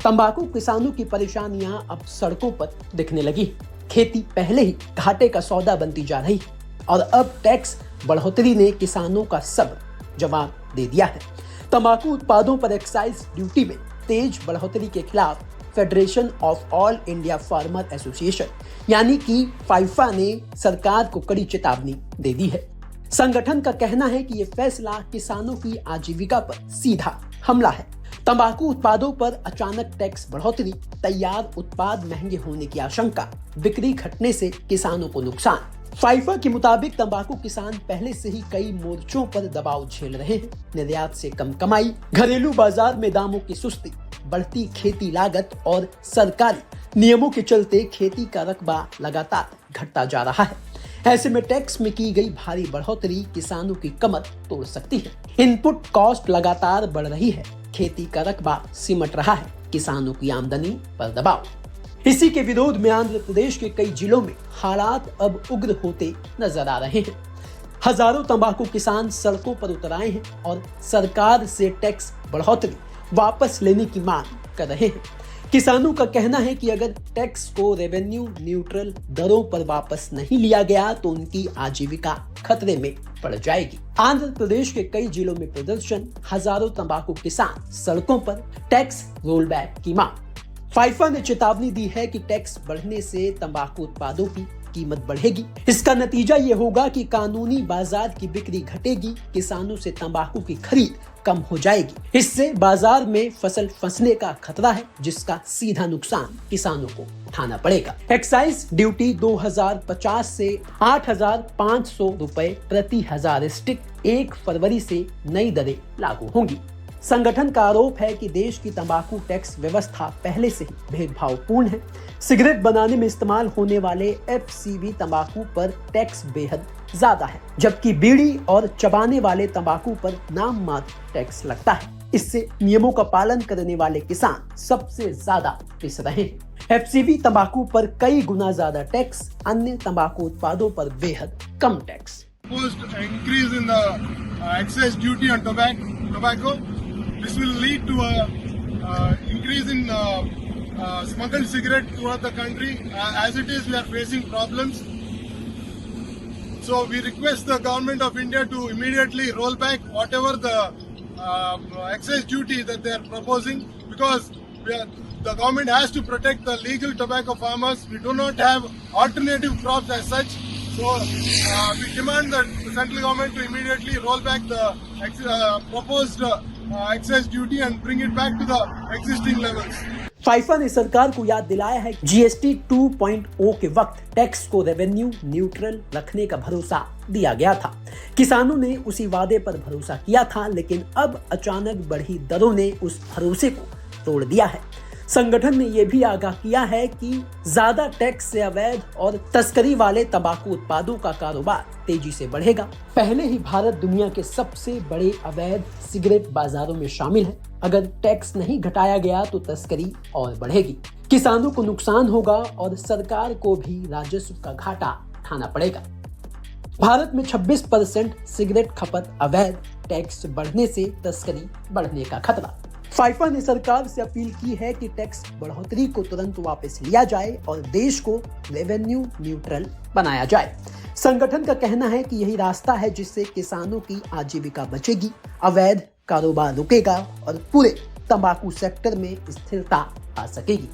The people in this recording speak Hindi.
तंबाकू किसानों की परेशानियां अब सड़कों पर दिखने लगी। खेती पहले ही घाटे का सौदा बनती जा रही और अब टैक्स बढ़ोतरी ने किसानों का सब्र जवाब दे दिया है। तंबाकू उत्पादों पर एक्साइज ड्यूटी में तेज बढ़ोतरी के खिलाफ federation of all India farmer association यानी कि फाइफा ने सरकार को कड़ी चेतावनी दे दी है। संगठन का कहना है कि यह फैसला किसानों की आजीविका पर सीधा हमला है। तंबाकू उत्पादों पर अचानक टैक्स बढ़ोतरी, तैयार उत्पाद महंगे होने की आशंका, बिक्री घटने से किसानों को नुकसान। फाइफा के मुताबिक तंबाकू किसान पहले से ही कई मोर्चों पर दबाव झेल रहे हैं। निर्यात से कम कमाई, घरेलू बाजार में दामों की सुस्ती, बढ़ती खेती लागत और सरकारी नियमों के चलते खेती का रकबा लगातार घटता जा रहा है। ऐसे में टैक्स में की गई भारी बढ़ोतरी किसानों की कमर तोड़ सकती है। इनपुट कॉस्ट लगातार बढ़ रही है, खेती का रकबा सिमट रहा है, किसानों की आमदनी पर दबाव। इसी के विरोध में आंध्र प्रदेश के कई जिलों में हालात अब उग्र होते नजर आ रहे हैं। हजारों तंबाकू किसान सड़कों पर उतर आए हैं और सरकार से टैक्स बढ़ोतरी वापस लेने की मांग कर रहे हैं। किसानों का कहना है कि अगर टैक्स को रेवेन्यू न्यूट्रल दरों पर वापस नहीं लिया गया तो उनकी आजीविका खतरे में पड़ जाएगी। आंध्र प्रदेश के कई जिलों में प्रदर्शन, हजारों तंबाकू किसान सड़कों पर टैक्स रोलबैक की मांग। फाइफा ने चेतावनी दी है कि टैक्स बढ़ने से तंबाकू उत्पादों की कीमत बढ़ेगी। इसका नतीजा ये होगा कि कानूनी बाजार की बिक्री घटेगी, किसानों से तंबाकू की खरीद कम हो जाएगी। इससे बाजार में फसल फंसने का खतरा है, जिसका सीधा नुकसान किसानों को उठाना पड़ेगा। एक्साइज ड्यूटी 2050 से 8,500 रुपए प्रति हजार स्टिक 1 फरवरी से नई दरें लागू होंगी। संगठन का आरोप है कि देश की तंबाकू टैक्स व्यवस्था पहले से ही भेदभावपूर्ण है। सिगरेट बनाने में इस्तेमाल होने वाले एफसीबी तंबाकू पर टैक्स बेहद ज्यादा है, जबकि बीड़ी और चबाने वाले तंबाकू पर नाम मात्र टैक्स लगता है। इससे नियमों का पालन करने वाले किसान सबसे ज्यादा पिस रहे हैं। एफसीबी तंबाकू पर कई गुना ज्यादा टैक्स, अन्य तंबाकू उत्पादों पर बेहद कम tax. Increase in the excise duty on tobacco. This will lead to a increase in smuggled cigarette throughout the country. As it is, we are facing problems. So we request the government of India to immediately roll back whatever the excise duty that they are proposing, because the government has to protect the legal tobacco farmers. We do not have alternative crops as such. So we demand that the central government to immediately roll back the proposed excise duty and bring it back to the existing levels. FIFA ने सरकार को याद दिलाया है कि जीएसटी 2.0 के वक्त टैक्स को रेवेन्यू न्यूट्रल रखने का भरोसा दिया गया था। किसानों ने उसी वादे पर भरोसा किया था, लेकिन अब अचानक बढ़ी दरों ने उस भरोसे को तोड़ दिया है। संगठन ने यह भी आगाह किया है कि ज्यादा टैक्स से अवैध और तस्करी वाले तंबाकू उत्पादों का कारोबार तेजी से बढ़ेगा। पहले ही भारत दुनिया के सबसे बड़े अवैध सिगरेट बाजारों में शामिल है। अगर टैक्स नहीं घटाया गया तो तस्करी और बढ़ेगी, किसानों को नुकसान होगा और सरकार को भी राजस्व का घाटा उठाना पड़ेगा। भारत में 26% सिगरेट खपत अवैध, टैक्स बढ़ने से तस्करी बढ़ने का खतरा। फाइफा ने सरकार से अपील की है कि टैक्स बढ़ोतरी को तुरंत वापस लिया जाए और देश को रेवेन्यू न्यूट्रल बनाया जाए। संगठन का कहना है कि यही रास्ता है जिससे किसानों की आजीविका बचेगी, अवैध कारोबार रुकेगा और पूरे तंबाकू सेक्टर में स्थिरता आ सकेगी।